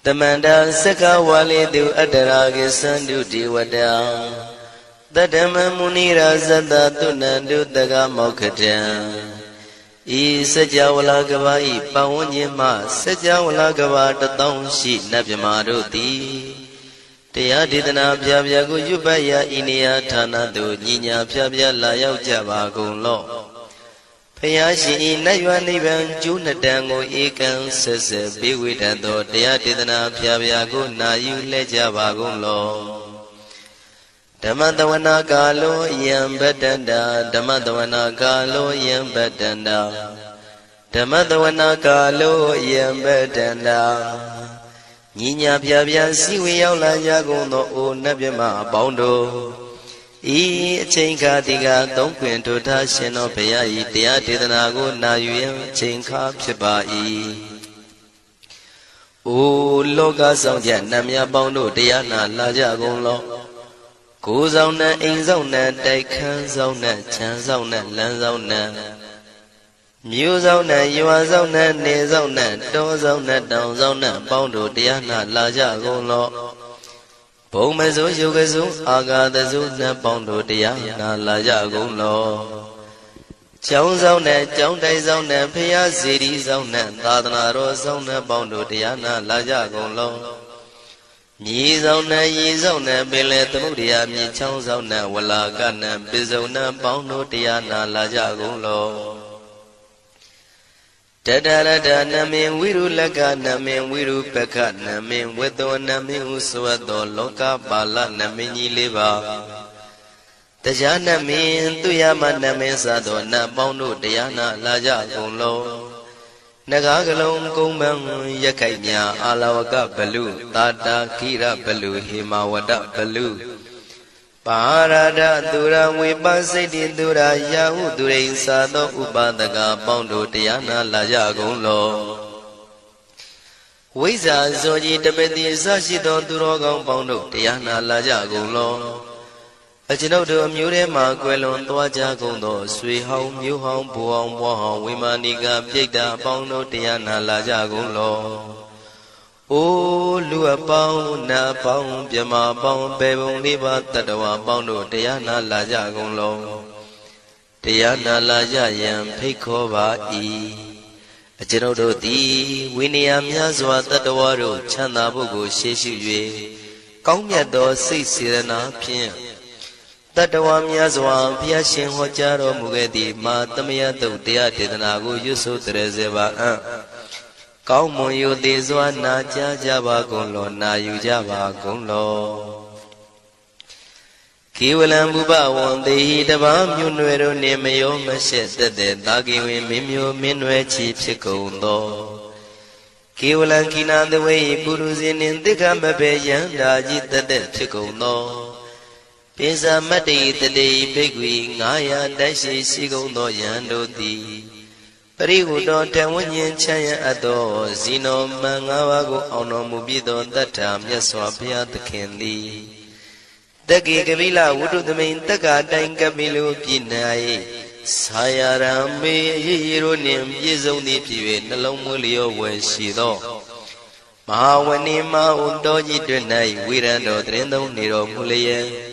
Tamanda Saka Walidu Adaragi Sandu Diwada Tadama Munira Zada Tunandu Daga Mokatan I Sajawala Gavai Pawanyama Sajawala Gava Tataushi Nabjamaruti Tia Didana Pyago Yubaya Inia Tanadu Nina Pyabya Layao Javagun Law Payashi Nayanivan Junadango Ekan Sese Biwidado Tia Didana Pyago Nayu Lejavagun Law Damadawana Galo Yam Bedanda Damadawana Galo Yam Bedanda Damadawana Galo Yam Bedanda Nina Pyabya Siwiyaula Yagono O Nabima Bondo I Chinka Diga Don't Quinto Tashino Payai Tia Didanago Nayu Chinka Pibai O Loga Sonja Namya Bondo Diana Lajagon Lo Goes on that in zone that they can zone that chance on that lands on that Muse on that you are on that knees on that doors on that downs on that bondo Diana Laja Golo Pomezo Yogazu Aga the Zuna Bondo Diana Laja Golo Jones on that John Days on that Pia Cities on that Tadana Rose on that Bondo Diana Laja Golo Yizona Yizona Bele Tamudia Michonzona Walagana Bizona Bondo Diana Laja Golo Tadada Namin Wiru Lagana Min Wiru Peka Namin Wedo Namin Uswado Loka Bala Namini Liva Tajana Min Tuyama Namin Sado Na Bondo Diana Laja Golo Nagagalong Kumang Yakanya Alawaka Balu Tata Kira Balu Himawada Balu Parada Dura Wibasidi Dura Yahu Durain Sado Ubadaga Bondo Diana Laja Golo Wiza Zoji Tabedi Sashido Durogong Bondo Diana Laja Golo Ajinodo Mure Maguelon Toaja Gondo Sui Home You Home Buong Wahong Wimaniga Pigda Bondo Diana Laja Golo O Lua Pong Na Pong Pyama Pong Bebong Liba Tadawa Bondo Diana Laja Golo Diana Laja Yam Pikova E Ajinodo Di Winiam Yazwa Tadawaro Chana Bugu Sheshu Yue Kongya Si Sirana Pien Tadawam Yazwa Piashin Hojaro Mugedi Ma Tamia Tia Tidanago Yusu Terezeva Kaumo Yudizwa Naja Java Gunlo Na Yujava Gunlo Kiwalam Buba one day Dabam Yunwero Nemayo Mashet the Dagiwi Mimio Minwe Chief Sikundo Kiwalan Kina the way Buruzin in the Kamabe Yanda Jita the Sikundo Pisa Mati the day Pigui Naya Dashi Sigundo Yando Di Parihudo Tawanyan Chaya Ado Zino Mangawago Ono Mubido that time Yaswapia the Kendi Dagi Gavila Wudu the main Taga Danka Milu Pinai Sayarambe Hironim Yizoni Pive Nalomulio Weshido Mahawanima Undoji Dunai Wirando Trendo Niro Mulia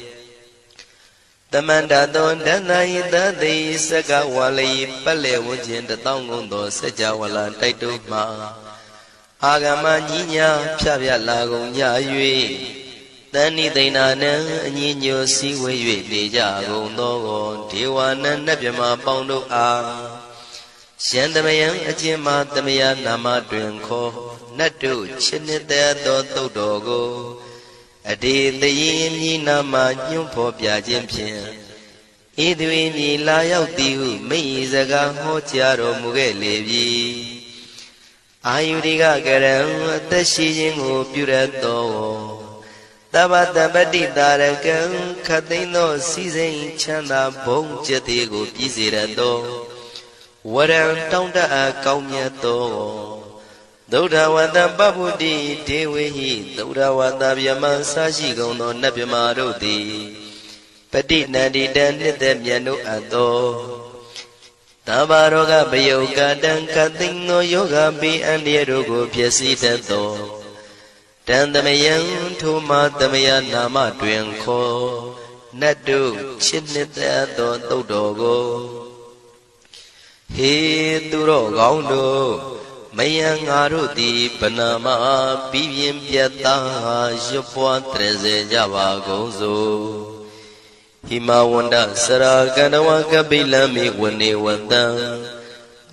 Tamanda Don Danai Dadi Saka Wali Pale Wujin the Tongundo Sajawala Taituma Agama Nina Pavia Lago Yayui Dani Dainana Nino Siwe Deja Gondo Tiwana Nabjama Bondo A Shandamayan Ajima Damia Nama Drenko Natu Chinita Do Dogo Adi the yin nama Yumpo Piajim Pien Idwini Layao Diu Me Zaga Hotiaro Mugelevi Ayudiga Garam the Shijingo Purato Tabata Badi Daragan Katino Season Chanda Bong Jatigo Pizirado Waran Tonda Kaumyato Dodawada Babudi Dewi Dodawada Yaman Sashi Gono Nabimarodi Padina Didan Nidamiano Ado Tabaroga Bayoga Dan Katino Yoga Be and Yerogo Piasita Do တန်သမယံထိုမာသမယနာမတွင်ခေါ်နတ်တို့ချစ်နှစ်သက်သောသုတ်တော်ကိုဟေသူတော်ကောင်းတို့မယံငါတို့သည်ဗနာမပြီးပြင်းပြတ်သားရွတ်ပွားတရစေကြပါကုန်စို့ဟိမဝန္ဒစရာကန္တဝကပိလမိဝနေဝတံ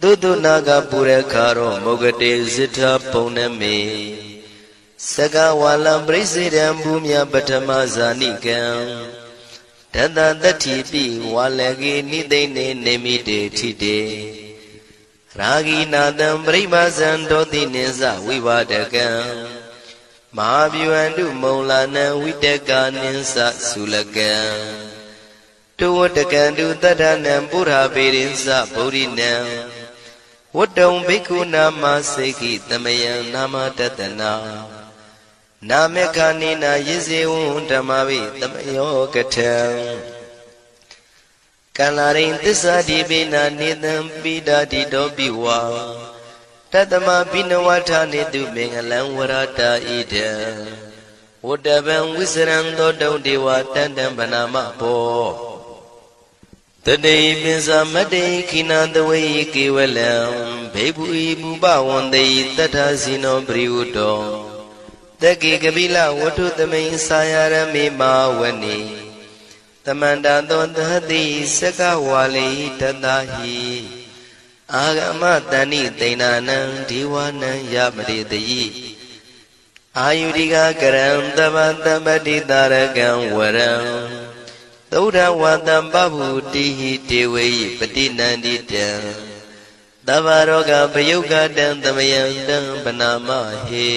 သုတုနာကပုရခါရောမုဂတေဇိထပုံနမေစကဝါလံပရိစေတံဘူမြပထမဇာနိကံတတတတိပိဝါလကေနိသိနေနေမိတေထိတေရာဂိနာတံပရိမဇံတောတိနိသဝိပါဒကံမဟာဗျူဟန္တုမုံလာနံဝိတကနိသသုလကံတုဝတ္တကံတုတတ္ထနံပုရာပေရိသဗုဒ္ဓိနံဝတ္တုံဘိက္ခုနာမစေကိသမယံနာမတတနာနာမေခာနိနာယဇေဝံဓမ္မဝိသမယောကထံကံလာရိန်သစ္စာတိပိနာနေတံပိဒာတိတောပိဝါတတမပိနဝထာနေတုမင်္ဂလံဝရတာဣဒံဝတ္တဗံဝိစရံသောတုံဒေဝတန္တံဗနာမဘောတတေပိစမတေခိနာတဝေကေဝလံဘေဘူဤဘူပဝန္တေတတ္ထစီနောပရိဝတ္တောတကေကပိလဝတ္ထုသမိန်စာယရမေမာဝနေသမန္တသောသတိစကဝါလိတတဟိအာဂမတဏိတိဏနံဒီဝနံယမတိတိအာယုရိကကရံတပတပတိတာရကံဝရံသုဒ္ဓဝတံပဗုတိဟိတေဝေပတိနန္တိတံသဗ္ဗရောဂပယုတ်ကတံသမယံတံပနာမဟေ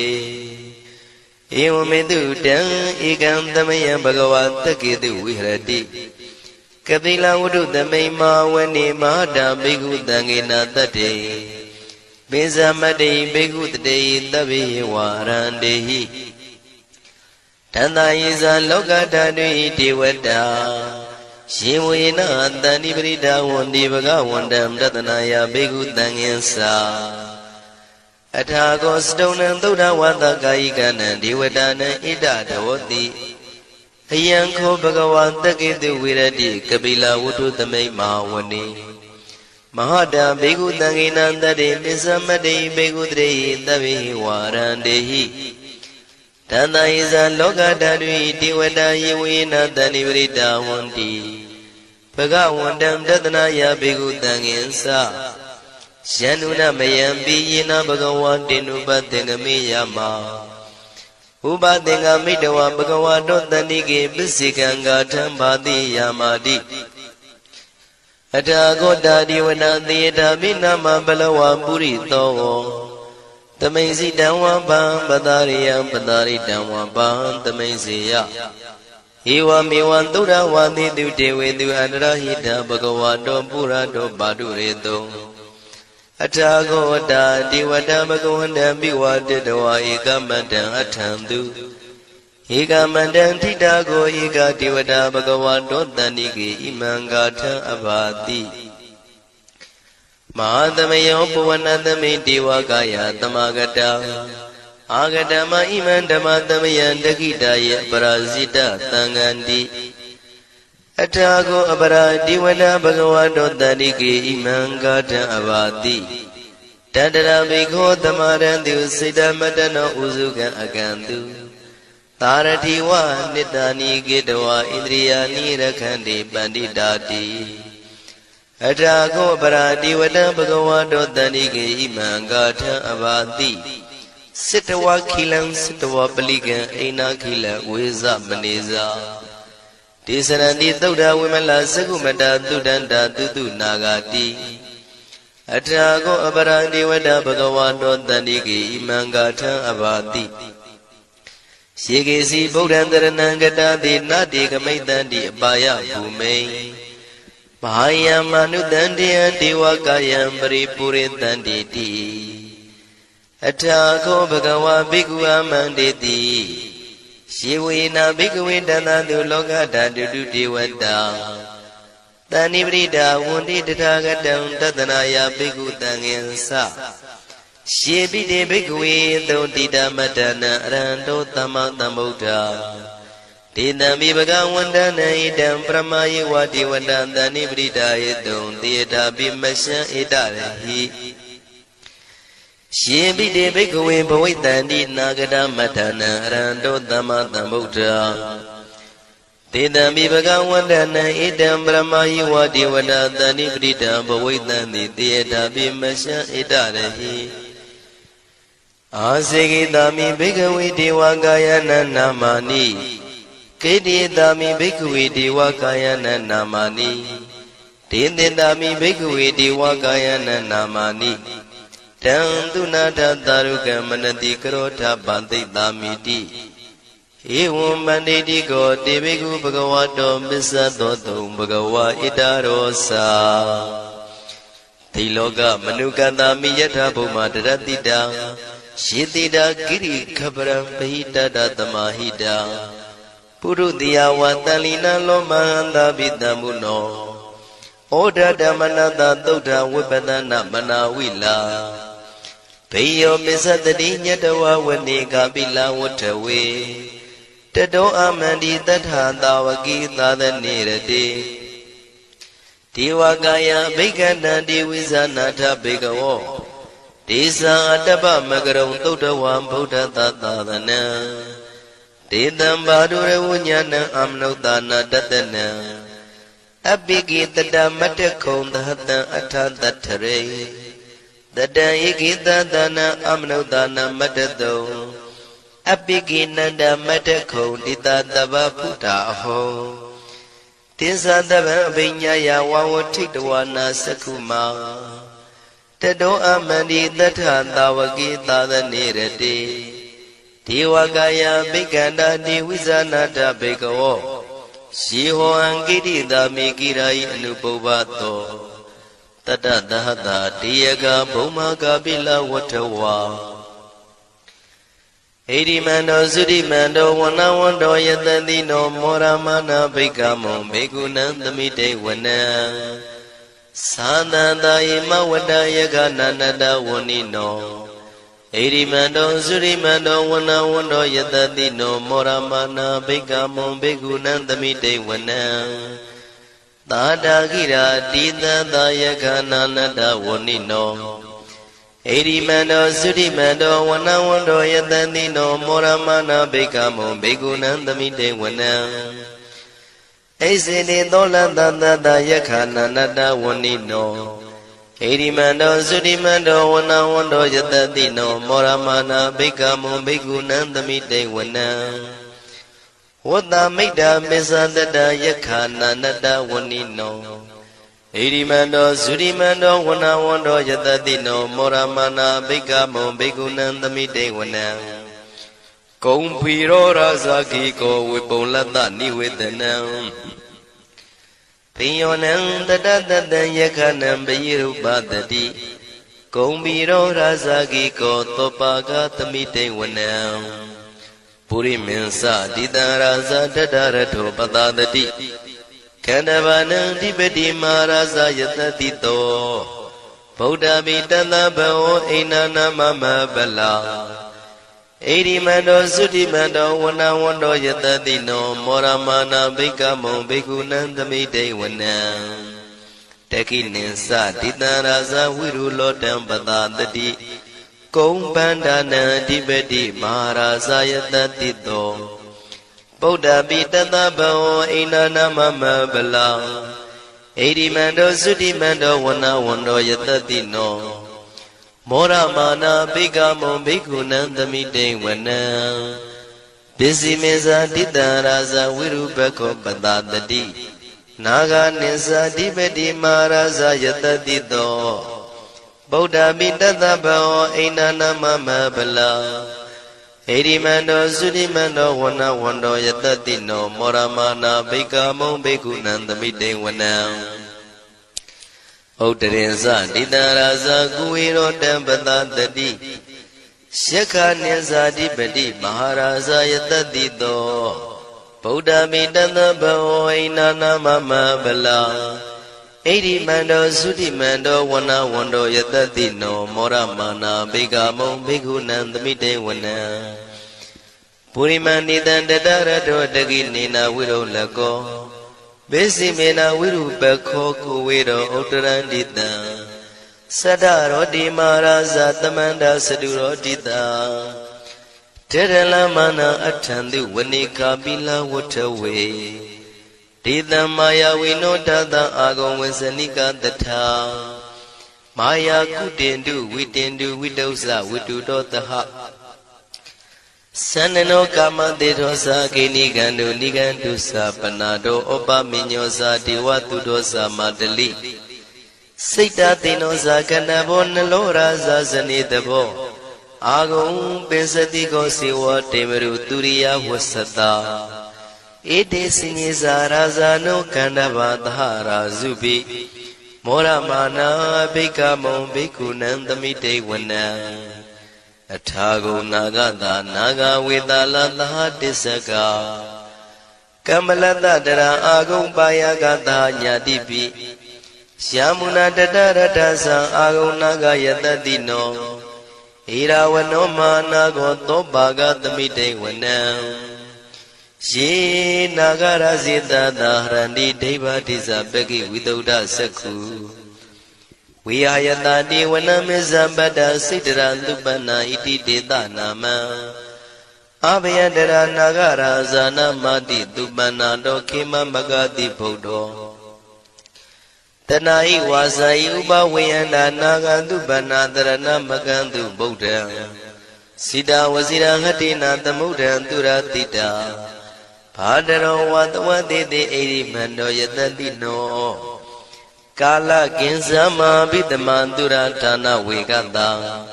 ဧဝမေတုတံဧကံသမယံဘဂဝါတက္ကေတုဝိဟရတိကပိလဝတ္ထုသမိန်မာဝနေမဟာတာဘိက္ခုသံဃေနတတ္တေပိဇမတ္တိဘိက္ခုတတေသဗ္ဗေဝါရန္တေဟိတန္တယေဇာလောကဓာတုဣဒေဝတာယေဝေနတန္တိပရိဒါဝန္တိဘဂဝန္တံတတနာယဘိက္ခုသံဃင်္စာအထာကောစတုံနံသုဒ္ဓဝါသကာယိကနံဒေဝတာနံဣဒဒဝတိအယံခောဘဂဝါတက္ကေတုဝိရတိကပိလဝတ္ထုသမိန်မဟာဝနေမဟာတာဘေကုသံဃေနံတတေပစ္စမတေဘေကုတရေသဗ္ဗေဝါရန္တေဟိတန္တယေဇာလောကဓာတုဣဒေဝတာယေဝေနတန္တိပရိဒါဝန္တိဘဂဝန္တံတတနာယဘေကုသံဃင်္စာယန္နုနမယံပိယေနဘဂဝါတေနုပသင်္ကမေယမဥပသင်္ကမိတဝဘဂဝါတောတဏိကေပစ္စေကံဂါထံဘာတိယာမာတိအထာဂောတာဒီဝနာသေတာမိနာမဘလဝပုရိသောသမိန်စီတံဝပံပတာရိယံပတာရိတံဝပံသမိန်စေယဧဝမေဝံသုဒ္ဓဝါတိတုတေဝေတုအန္တရဟိတဘဂဝါတောပုရတောပါတုရေတောအထာဂောတာဒီဝတံဘဂဝန္တံပိဝတတဝါဧကမတံအထံတုဧကမတံထိတာကိုဧကဒီဝတာဘဂဝါတောတန္တိကေဣမံဂါထံအဘာတိမဟာသမယောပဝနသမိတေဝကာယသမဂတာအာဂတမဣမံဓမ္မသမယံတခိတာယေပရာဇိတသံဃန္တိအထာကိုအပရာဒီဝနာဘဂဝါတောတန္တိကေဣမံဂါထံအဘာတိတတရဘိခောသမရံတုစိတ္တမတနောဥစုကံအကံတုသာရတိဝနိတ္တာနိကေတဝဣန္ဒြိယာနိရခန္တိပန္တိတာတိအထာကိုပရာတိဝတံဘဂဝါတောတန္တိကေဣမံဂါထံအဘာတိစိတဝခိလံစိတဝပလိကံအိနာခိလဝေဇမနေဇာဒေသရဏိသုဒ္ဓဝိမလသကုမတာသုဒန္တာတုတုနာဂတိအထာကိုအပရာတိဝတဘဂဝါတောတန္တိကေဣမံဂါထံအဘာတိယေကေစီဗုဒ္ဓံတရဏံကတာတိနာတိကမိတ္တန္တိအပါယဘူမိန်မဟာယံမနုတန္တေယဒေဝကာယံပရိပုရိတန္တိတိအထာကိုဘဂဝါဘိက္ခုအမန္တေတိယေဝေနဘိက္ခဝေတန္တတုလောကဓာတုတုဒေဝတာတဏိပရိဒါဝန္တိတထာဂတံတတနာယဘိက္ခုတံငင်္စ She be the big way, though did a matana, Rando Tama Tamuta. Didn't be began one day, then from my what you went down the Nibrida, don't the be mesha he. She be the big way, boy, than did Nagada Matana, Rando Tama Tamuta. Didn't be began one day, then from my what you went down the Nibrida, boy, than the be mesha he. Asigi dami bigwi diwagayana namani Kedi dami bigwi diwagayana namani Tindi dami bigwi diwagayana namani Tandunata daruka manati karota bandi damiti Evam banditi ko devigu bhagavato misadotum bhagava idarosa Tiloka manukata miyata bhuma daratita Shitida Giri Kabram Pahita Damahida Purudia Watalina Lomanda Vidamuno Oda Damanada Doda Wibadana Manawila Payo Misatadinya Dawa Wanika Bila Waterway Tado Amandi Tatha Wagi Tada Nirade Tiwagaya Begana Diwizanata Begawo Desa Adaba Magarong Todawan Buddha Tatana Dedam Badure Wunyana Amnodana Datana Abigi Tada Matakon Data Atadatare Dada Yigita Dana Amnodana Matado Abigi Nanda Matakon Dita Dava Puta Ho Desa Dava Vinyaya Wawatikwana Sakuma Tado amandi tatha tawagi tada nirati Tiwagaya biganda diwisanata begawo Siho angiri dami kirai anubovato Tata dahata tiyaga bhumaka bila watawa Edimando sudimando wanawando yatandino moramana begamo begunandamite wana Sandanda ima wadayaka nanada wanino Edimando surimando wana wando yatadino moramana begamo begunandamite wana Tadagira tita dayaka nanada wanino Edimando surimando wana wando yatadino moramana begamo begunandamite wana Aisini dola dada yakana nada wanino Edimando sudimando wana wando yatadino moramana begamo begunandamite wana Wada maida mesa dada yakana nada wanino Edimando sudimando wana wando yatadino moramana begamo begunandamite wana Kumpiro rasaki ko wipolata niwedanam Piyonam tadadada yakanam bayirubadati Kumpiro rasaki ko topaka tamite wanam Puri mensa dita rasa dadarato patadati Kanavanam dipati marasa yatatito Buddha bitala bao inana mama bala Edimando sudimando wana wando yatadino moramana begamo begunandamite wana Tekininsa ditarasa wirulotam patadati Kumbandana dibedi maharasa yatatito Buddha bitata bao inana mama bala Edimando sudimando wana wando yatadino Moramana begamo begunandamite wana Bisimeza ditarasa wirubako patadati Naga nisa dibedi marasa yatadito Buddha bitata bao inana mama bala Edimando sudimando wana wando yatadino Moramana begamo begunandamite wana Uttarinsa ditarasa kuwiro tampatadati Shakha nisa dibedi maharasa yatadito Buddha bitata bao inana mama bala Edi mando sudi mando wana wando yatati no mora mana bega mong begu nandamite wana Puriman idan dadara do dagi nina wiro lako Besi mena wiru bako kuwiro utarandita Sadaro di maraza tamanda saduro dita Terala mana atandi wanika bila watawe Dita maya winodata agong wensanika data Maya kutendu widosa widudotaha Sanano kama dedosa kinigandu nigandu sa panado opa minyosa diwatu dosa madali Sita tinosa kanabo nalora sa sanitabo Agong pensati ko siwa temeru turiya wasata Ede sinisa razano kandava dhara zubi Mora mana beka mong beku nandamite wana Athago nagata naga vedala dhaha tisaka Kamalata dara agong paya gata nyadipi Syamuna dadarata agong naga yatadino Irawano manago tobaga tamite wana Ye nagara zita dahrandi deva tisa begi vidauda sakhu Vihayata dewana mezambada sidra lupana iti deta nama Abhyadara nagara zana mati dupana do kema magati bhodo Tanai wasai upa vayanda naga dupana dharana magantu bhoda Sida wasira hatina tamudhan turatita Padaro watawatete eri mando yatati no Kala kinsama bidamandura tana vegata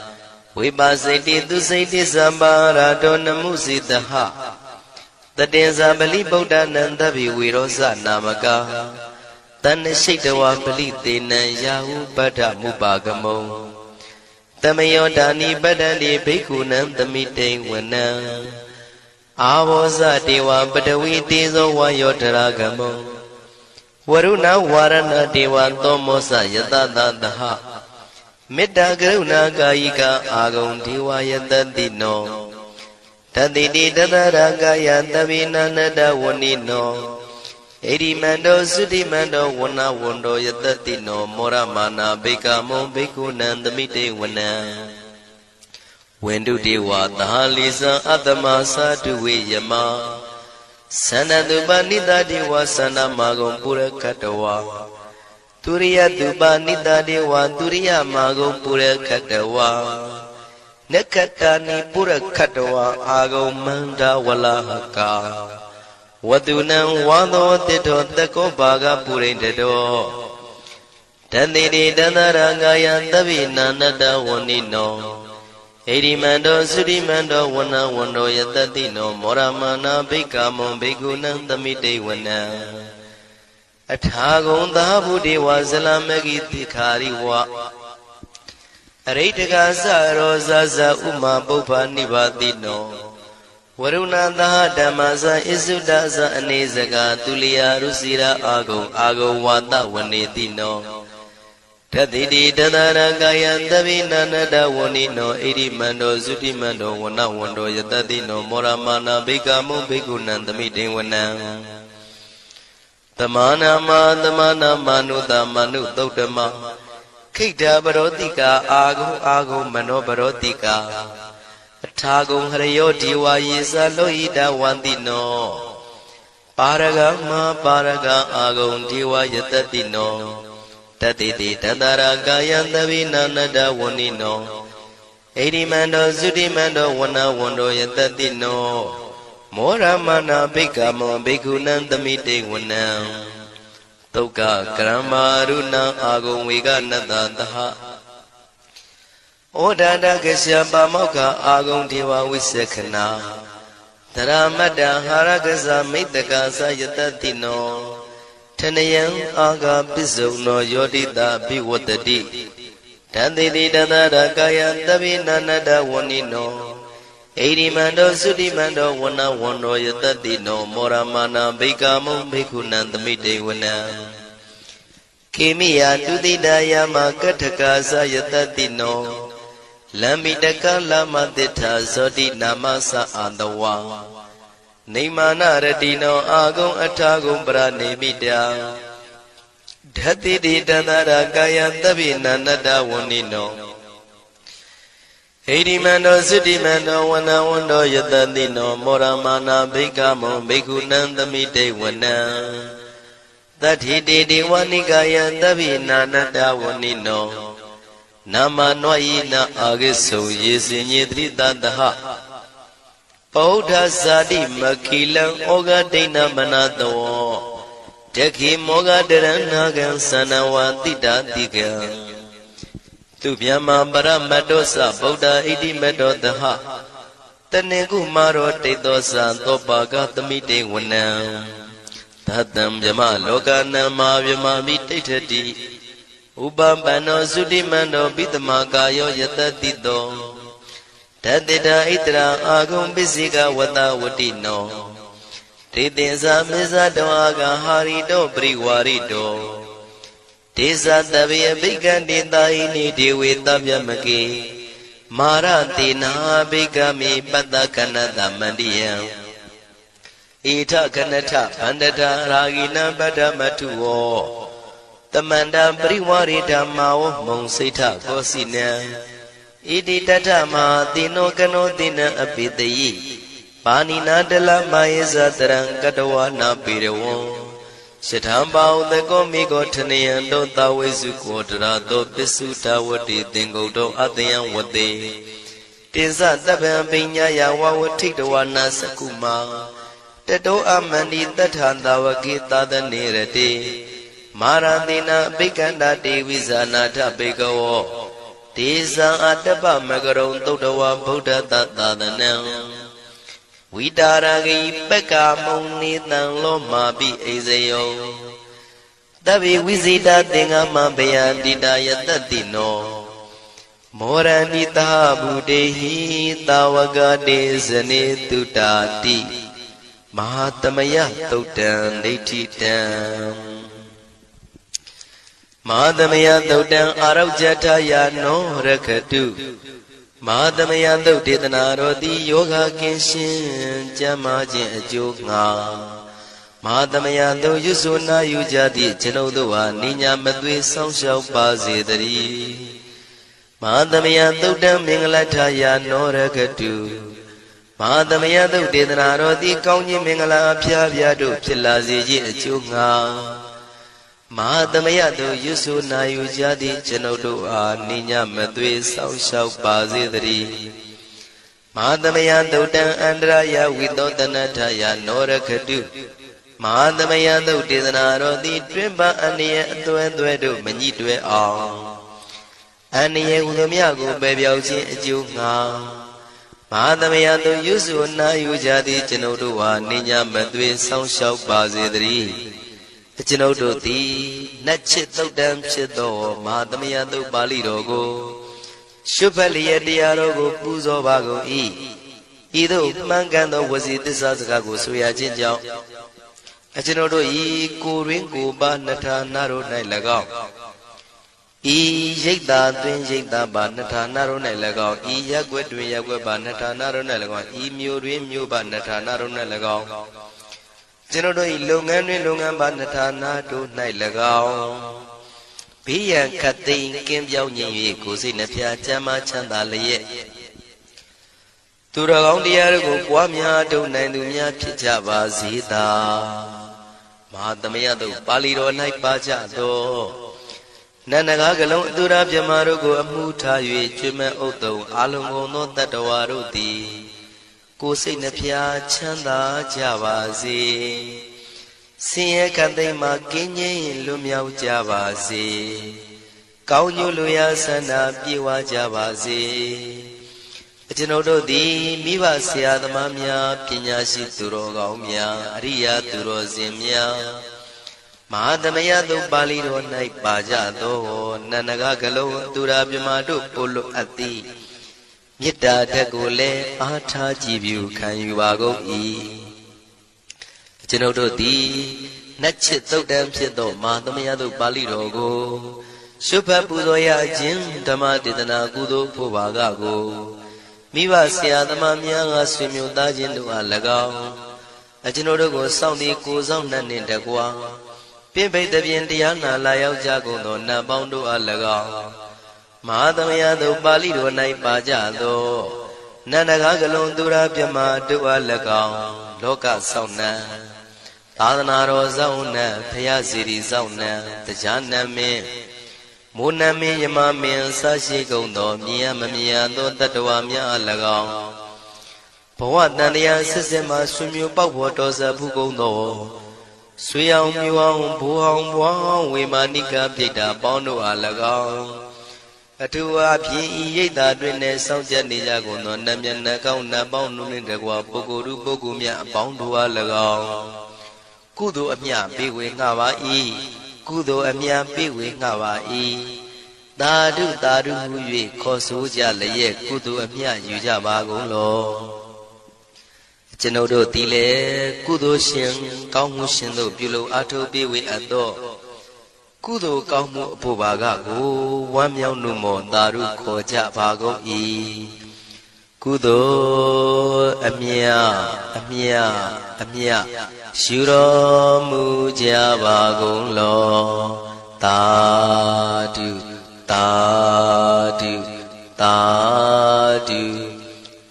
Vipasiti tusaiti sambara donamusitaha Tatensa bali Buddha nandavi virosa namaka Tanashitawa bali tena yahu pada mupagamo Tamayodani badani bhikkhu nandamite wana Avosa dewa badawi tezo vayotaragamo Varuna varana dewa tomosa yatadadaha Metta karuna kayika agong dewa yatadino Taditi tadaragaya tabina nada wanino Edi mando sudi mando wana wando yatadino Mora mana beka mong beku nandamite wana Wendu dewa tahalisa atama sadhuwe yama Sanadupa nita dewa sanamagong pura katawa Turiya dupa nita dewa turiya magong pura katawa Nakatani pura katawa agong manda walahaka Wadunang wado tito tako baga purindado Tandiri danarangaya tabi nanada wanino Edi mando sudi mando wana wando yatatino moramana beka mong beku nandamite wana Athago dhabu dewa salamagi tikhari wa Aritaka saro zaza uma bhupa nibatino Varuna dhaha dhammasa isudasa anesaka tuliya rusira agong wata wanetino Taditi tadaragaya tabina nada wanino Edi mando sudi mando wana wando yatatino moramana beka mong beku nandamite wana Tamana manuta manu tautama Kita barotika agong mano barotika Athagong harayo diwa yesa loida wantino Paraga agong diwa yatatino Tatiti tadaragaya tabina nada wanino Edi mando sudi mando wana wando yatatino Moramana beka mong beku nandamite wana Toka kramaruna agong vega nadadaha Odada kasya pamoka agong dewa visakhana Dharamada haragasa mitaka sayatatino Tanayang aga pisauno yodita biwatati Tanditi tadaragaya tabina nada wanino Edi mando sudi mando wana wando yatatino moramana beka mong beku nandamite wana ခေမိယတုတိတယမကထကာသယတတိနောလမ္မိတကလမတိထာဇောတိနာမသအာတဝါနေမာနရတိနောအာဂုံအထာဂုံပရနေမိတာဓတ္တိတိတန္တရာကာယသဗ္ဗိနန္တဝဏိနောဟိရိမန္တောသုတိမန္တောဝနဝန္တောယတတိနောမောရမာနာဘိက္ခမောဘိက္ခုနံသမိတေဝနံသတ္ထိတေဒေဝနိကာယသဗ္ဗိနန္တဝဏိနောနာမနောယိနာအာဂိသောယေစင်ညေတိတတဟဗုဒ္ဓဇာတိမခိလံဩဃဒိဏမနတောတခိမောဃတရဏဂံသနဝတိတာတိကံသူဗျမပရမတ္တောသဗုဒ္ဓဣတိမတ္တောတဟတနေကုမာရောတိတောသသောပါကသမိတေဝနံသတံဗျမလောကနံမာဗျမမိတိဋ္ဌတိဥပပန္နောသုတိမန္တောပိတမကာယောယတတိတောဓတ္တိတာဣတရာအာဂုံပစ္စိကဝတဝတိနောဒေသင်္စာမေဇတောအာဂဟာရိတောပရိဝါရိတောဒေသတဗေအဘိကံတေတာဟိနိဒေဝေတဗျမကေမာရတေနာဘိကမေပတ္တကနတမန္တိယံဣထကနထဗန္တတာရာဂိနံပတ္တမထုဝောတမန္တပရိဝါရိဓမ္မာဝမုံစိဋ္ဌကောစီနံဣတိတထမဟာတိနောကနောတိနံအပိတယိပါဏိနာတလမယေဇတရံကတဝနာပေရဝံရှထံပါဥတကောမိကောထနယံတောတဝိစုကောတရာတောပစ္စုတဝတိသင်္ကုတ်တောအတယံဝတေတိဇတဗံပိညာယဝဝထိတဝနာစကုမာတတောအမန္တိတထံတဝကေသာသနေရတေမာရတိနာဘိက္ခန္တာတေဝိဇာနာထဘေကဝောဒေဇံအတ္တပမကရုံသုတ္တဝါဗုဒ္ဓတသာသနံဝိတာရဂိပက္ကာမုံနေတံလောမာပိအိဇယောတဗ္ဗေဝိဇိတာသင်္ဃမဘယတိတာယတတိနောမောရဏိတာဗုတေဟိတာဝကတေဇနေတုတာတိမဟာတမယသုတ်တံဒိဋ္ဌိတံမဟာသမယသုတ်တံအာရောကြထယာနောရခတုမဟာသမယသုတ်ဒေသနာတော်သည်ယောဂကင်းရှင်းကျမ်းမာခြင်းအကျိုးငါမဟာသမယသုတ်ရွတ်ဆိုနာယူကြသည့်ကျွန်ုပ်တို့ဟာနိညာမသွေဆောင်းလျှောက်ပါစေတည်းမဟာသမယသုတ်တံမင်္ဂလထယာနောရခတုမဟာသမယသုတ်ဒေသနာတော်သည်ကောင်းခြင်းမင်္ဂလာအဖျားဖျားတို့ဖြစ်လာစေခြင်းအကျိုးငါမဟာသမယတို့ရွတ်ဆိုနာယူကြသည့်ကျွန်ုပ်တို့အားနိညာမသွေဆောင်းလျှောက်ပါစေတည်းမဟာသမယသုတ်တံအန္တရာယဝိသောတနထယာနောရခတုမဟာသမယသုတ်ဒေသနာတော်သည်တွင်ပါအန္တရာယ်အသွဲသွဲတို့မညှိတွဲအောင်အန္တရာယ်ဟူသည်များကိုပယ်ပြောက်ခြင်းအကျိုးငါမဟာသမယတို့ရွတ်ဆိုနာယူကြသည့်ကျွန်ုပ်တို့အားနိညာမသွေဆောင်းလျှောက်ပါစေတည်းကျွန်ုပ်တို့သည်နတ်ချစ်သုတ်တံဖြစ်သောမဟာသမယသုတ်ပါဠိတော်ကိုရှုဖတ်လျက်တရားတော်ကိုပူဇော်ပါကုန်၏ဤသို့မှန်ကန်သောဝစီသစ္စာစကားကိုဆိုရခြင်းကြောင့်ကျွန်ုပ်တို့ဤကိုရင်းကိုပါနထာနာတို့၌၎င်းဤရိတ်တာတွင်ရိတ်တာပါနထာနာတို့၌၎င်းဤရက်ွက်တွင်ရက်ွက်ပါနထာနာတို့၌၎င်းဤမြို့တွင်မြို့ပါနထာနာတို့၌၎င်းကျွန်တော်တို့ဤလုပ်ငန်းတွင်လုပ်ငန်းပါနထာနာတို့၌၎င်းဘေးရန်ခတ်သိမ်းကင်းပြောင်းခြင်း၍ကိုယ်စိတ်နှဖျားချမ်းသာချမ်းသာလျက်သူတော်ကောင်းတရားတို့ကိုပွားများထုတ်နိုင်သူများဖြစ်ကြပါစေသာမဟာသမယတို့ပါဠိတော်၌ပါကြသောနန္ဒကားကလုံးအတူရာပြမတို့ကိုအမှုထား၍ကျွမ်းမဲ့ဥဒ္ဒုံအာလုံကုန်သောတတ္တဝါတို့သည်ကိုယ်စိတ်နှဖျားချမ်းသာကြပါစေဆင်းရဲခတ်သိမ်းမှကင်းငြိမ်းလွတ်မြောက်ကြပါစေကောင်းကျိုးလိုရာဆန္ဒပြေဝကြပါစေကျွန်ုပ်တို့သည်မိဘဆရာသမားများပညာရှိသူတော်ကောင်းများအရိယာသူတော်စင်များမဟာသမယသုတ်ပါဠိတော်၌ပါကြသောနန္ဒကားကလုံးသူရာပြမတို့ပို့လို့အပ်သည်မေတ္တာဓာတ်ကိုလည်းအားထားကြည်ပြုခံယူပါကုန်၏ကျွန်ုပ်တို့သည် နတ်ချစ်သုတ်တံဖြစ်သောမဟာသမယသို့ပါဠိတော်ကိုရှုဖတ်ပူဇော်ရခြင်းဓမ္မဒေသနာကုသိုလ်ဖို့ပါကကိုမိဘဆရာသမားများကဆွေမျိုးသားချင်းတို့အား၎င်းအကျွန်ုပ်တို့ကိုစောင့်တည်ကိုဆောင်နှင့်တကွာပြင့်ပိတ်တဲ့ပြင်တရားနာလာရောက်ကြကုန်သောနတ်ပေါင်းတို့အား၎င်းမဟာသမယသို့ပါဠိတော်၌ပါကြသောနန္ဒကားကလွန်သူရပြမတို့အား၎င်းလောကဆောင်နှံသာသနာတော်ဆောင်နှံဖရာစီရီဆောင်နှံတရားနာမင်းမိုးနမင်းယမမင်းဆရှိကုန်သောမြင်ရမမြင်ရသောတတ္တဝါများအား၎င်းဘဝတန်တရားစစ်စစ်မှဆွေမျိုးပေါက်ဖို့တော်စဖူးကုန်သောဆွေအောင်မျိုးအောင်ဘူအောင်ဘွားဝေမာနိကပြိတ္တာပေါင်းတို့အား၎င်းအထူးအားဖြင့်ဤရိတ်သာတွင်နဲ့စောင့်ကြနေကြကုန်သောနတ်မြတ်နတ်ကောင်းနတ်ပေါင်းတို့နှင့်တကွာပုဂ္ဂိုလ်သူပုဂ္ဂိုလ်များအပေါင်းတို့အား၎င်းကုသိုလ်အမြပေးဝေငှပါ၏ကုသိုလ်အမြပေးဝေငှပါ၏သာဓုသာဓုဟူ၍ခေါ်ဆိုကြလျက်ကုသိုလ်အမြယူကြပါကုန်လောကျွန်ုပ်တို့သည်လေကုသိုလ်ရှင်ကောင်းမှုရှင်တို့ပြုလို့အားထုတ်ပေးဝေအပ်သောကုသိုလ်ကောင်းမှုအဖို့ပါကကိုဝမ်းမြောက်နှုမောသာဓုခေါ်ကြပါကုန်၏ကုသိုလ်အမြရှုတော်မူကြပါကုန်လောသာဓုသာဓုသာဓု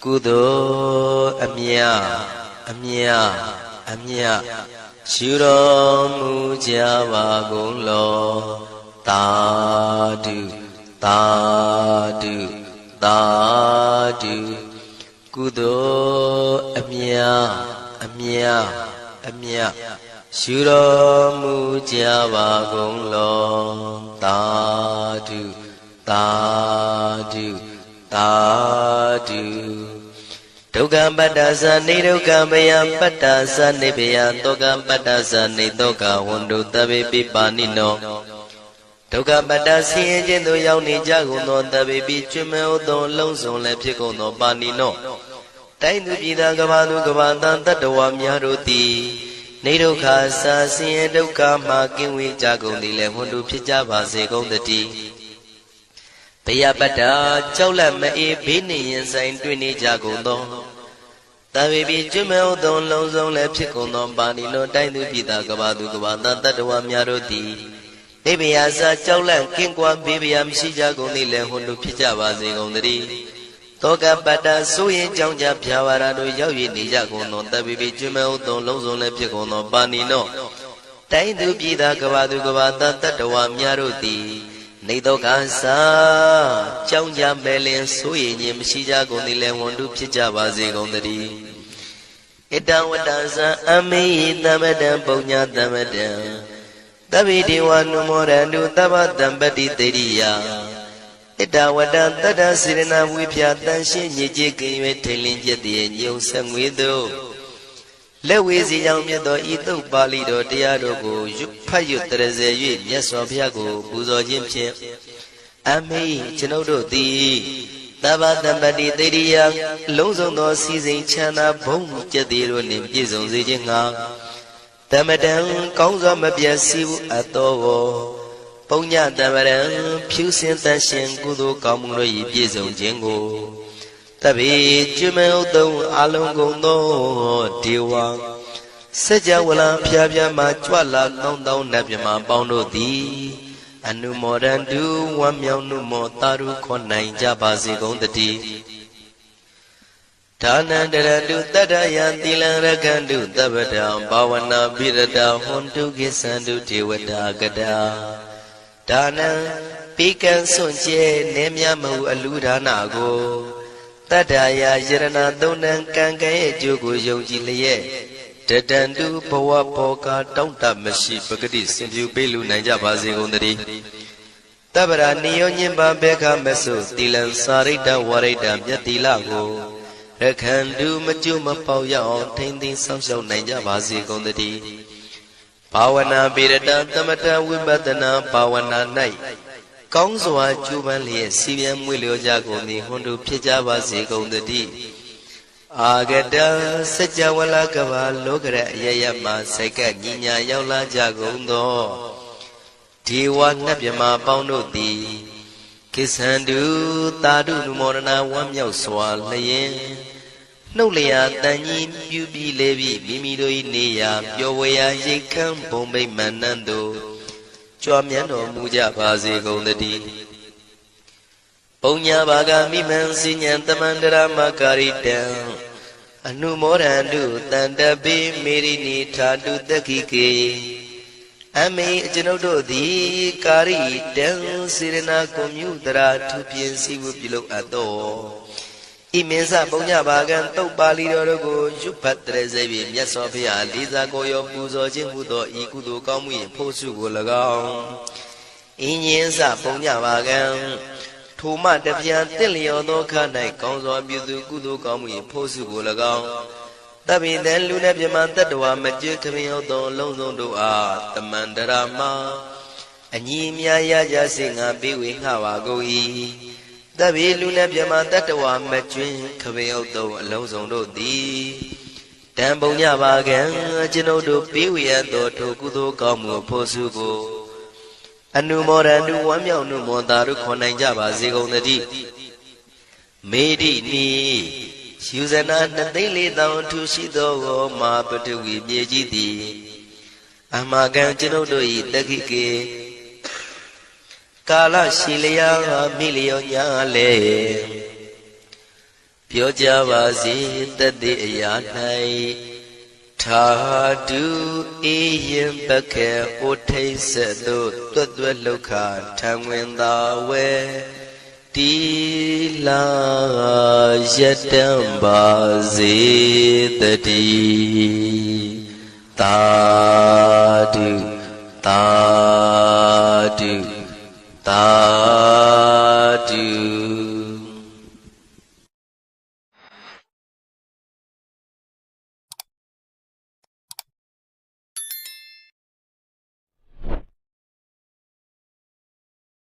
ကုသိုလ်အမြရှုတော်မူကြပါကုန်လောသာဓုသာဓုသာဓုကုသိုလ်အမြရှုတော်မူကြပါကုန်လောသာဓုသာဓုသာဓုဒုက္ခပတ္တသနေဒုက္ခဘယပတ္တသနေဘယတောကပတ္တသနေတောကဝန္တုတဗေပိပါဏိနောဒုက္ခပတ္တဆင်းရဲခြင်းသို့ရောက်နေကြကုန်သောတဗေပိကျွမ်းမဲ့သောလုံးစုံလည်းဖြစ်ကုန်သောပါဏိနောတိုင်းသူပြည်သားကဘာသူကဘာတန်တတ္တဝါများတို့သည်နေဒုက္ခစာဆင်းရဲဒုက္ခမှကင်းဝေးကြကုန်သည်လည်းဝန္တုဖြစ်ကြပါစေကုန်သတည်းဘယပတ္တကြောက်လန့်မအေးဘေးနှင့်ရင်ဆိုင်တွေ့နေကြကုန်သောတဗေပိကျွမ်းမဲ့သောလုံးစုံလည်းဖြစ်ကုန်သောပါဏိနောတိုင်းသူပြည်သားကဘာသူကဘာတန်တတ္တဝါများတို့သည်နေဘယစာကြောက်လန့်ကင်းကွာဘေးဘယမရှိကြကုန်သည်လည်းဝန္တုဖြစ်ကြပါစေကုန်သတည်းတောကပတ္တဆိုရင်ကြောင့်ကြဖြာဝရတို့ရောက်၍နေကြကုန်သောတဗေပိကျွမ်းမဲ့သောလုံးစုံလည်းဖြစ်ကုန်သောပါဏိနောတိုင်းသူပြည်သားကဘာသူကဘာတန်တတ္တဝါများတို့သည်နေတော့ကစားကြောင်းကြမဲ့လင်ဆိုရင်ခြင်းမရှိကြကုန်သည်လည်းဝန္တုဖြစ်ကြပါစေကုန်သတည်းဣတဝတ္တဇံအမေဟိသမတံပုညသမတံသဗ္ဗေဒေဝနုမောရန္တုသဗ္ဗတံပတိတေရိယဣတဝတ္တတတ္တစေရနာဝိဖြာတန်ရှင်းညစ်ကြေးကင်၍ထိန်လင်းချက်တည်းညုံဆက်ငွေတို့လက်ဝေစီကြောင့်မြတ်သောဤသုတ်ပါဠိတော်တရားတို့ကိုဖတ်ရွတ်တရစေ၍မြတ်စွာဘုရားကိုပူဇော်ခြင်းဖြင့်အမေကျွန်ုပ်တို့သည်သဗ္ဗတံပတိတေရိယလုံးစုံသောစီစဉ်ချမ်းသာဘုံကျက်သေးတို့နှင့်ပြည့်စုံစေခြင်းငှာတမတံကောင်းစွာမပြတ်စီဘူးအတော်ပုညတမရံဖြူစင်တန်ရှင်ကုသိုလ်ကောင်းမှုတို့၏ပြည့်စုံခြင်းကိုတဗေကျွမ်းမဲ့ဥသုံးအလုံးကုန်သောဒေဝစัจ java လံဖျားဖျားမှကြွလာကောင်းသောနတ်မြမပေါင်းတို့သည်အနုမောဒန္တုဝမ်းမြောက်နှုမောတာရုခေါ်နိုင်ကြပါစေကုန်တည်းဒါနန္တရတုတတ္တယံသီလံရကန္တုသဗ္ဗတံဘာဝနာပိရတဟွန်တုကိသန္တုဒေဝတာကတာဒါနံပိကံစွန့်ကျဲနေမြမဟုအလူဒါနကိုတတ္တရာယရဏသုံးနံကံကံရဲ့အကျိုးကိုယုံကြည်လျက်တတန္တုဘဝဘောကတောင့်တမရှိပဂတိစင်ပြူပေးလူနိုင်ကြပါစေကုန်သတည်းတပ္ပရာနိယောညင်ပါဘေခမဆုသီလံစာရိတ္တဝရိတ္တမြတ်သီလကိုရခန္တုမကျွမပေါက်ရအောင်ထိမ့်သိမ်းဆောင်ရှောက်နိုင်ကြပါစေကုန်သတည်းဘာဝနာပိရတသမထဝိပဿနာဘာဝနာ၌ကောင်းစွာကျူးပန်းလျက်စီပြန်မွေလျောကြကုန်သည်ဟွန်တုဖြစ်ကြပါစေကုန်သတည်း အာဂတစัจ java လကဘာလောကရအယယမှာစိတ်ကညီညာရောက်လာကြကုန်သောဒေဝနတ်မြမပေါင်းတို့သည်ကိသန္တုသာဓုနုမောဒနာဝမ်းမြောက်စွာလျင်နှုတ်လျာတန်ကြီးပြုပြီးလေပြီးမိမိတို့၏နေရာပျော်ဝေရာရိတ်ခမ်းဘုံမိတ်မန္နန်တို့ကြွားမြန်းတော်မူကြပါစေကုန်သတည်းပုညဘာဂမိမံစိညာတမန္တရမကာရိတံအနုမောဒန္တုတန္တပိမေရိနိထာတုတက္ခိကေအမေအကျွန်ုပ်တို့သည်ကာရိတံစေရနာကွန်မြူတရာထုပြင်စီဝပြုလုပ်အပ်သောဣမင်းစပုညဘာဂံတုတ်ပါဠိတော်တို့ကိုရွတ်ဖတ်တဲ့စေပြီးမြတ်စွာဘုရားလေးစားကိုရောပူဇော်ခြင်းဟူသောဤကုသိုလ်ကောင်းမှု၏ဖို့စုကို၎င်းအင်းရင်စပုညဘာဂံထိုမှတပြံတင့်လျော်သောခါ၌ကောင်းစွာပြုသူကုသိုလ်ကောင်းမှု၏ဖို့စုကို၎င်းတပိတံလူနှင့်ပြမတတ္တဝါမကျွခမင်းရောက်သောလုံးစုံတို့အားတမန္တရာမအညီမြာရကြစေငါပေးဝေငှပါကုန်၏တပိလူနှင့်ပြမတတ္တဝါမကျွခမင်းရောက်သောအလုံးစုံတို့သည်တံပုံညပါကံကျွန်ုပ်တို့ပေးဝေရသောထိုကုသိုလ်ကောင်းမှုဖို့စုကိုအနုမောဒန္တုဝမ်းမြောက်နုမောတာတို့ခေါ်နိုင်ကြပါစေကုန်သတည်းမေဒိနီယူဇနာ2,400,000ထူရှိသောမာပတဝီမြေကြီးသည်အမကံကျွန်ုပ်တို့၏တက္ခိကေကာလရှိလျာမိလျောညာလေပြောကြပါစေတတ်တဲ့အရာ၌ထာတုအေယံပကေဩထိတ်ဆက်တို့တွတ်တွတ်လောက်ခထံဝင်သာဝဲတီလာယတံပါစေတတိသာဓုသာဓုသာဓု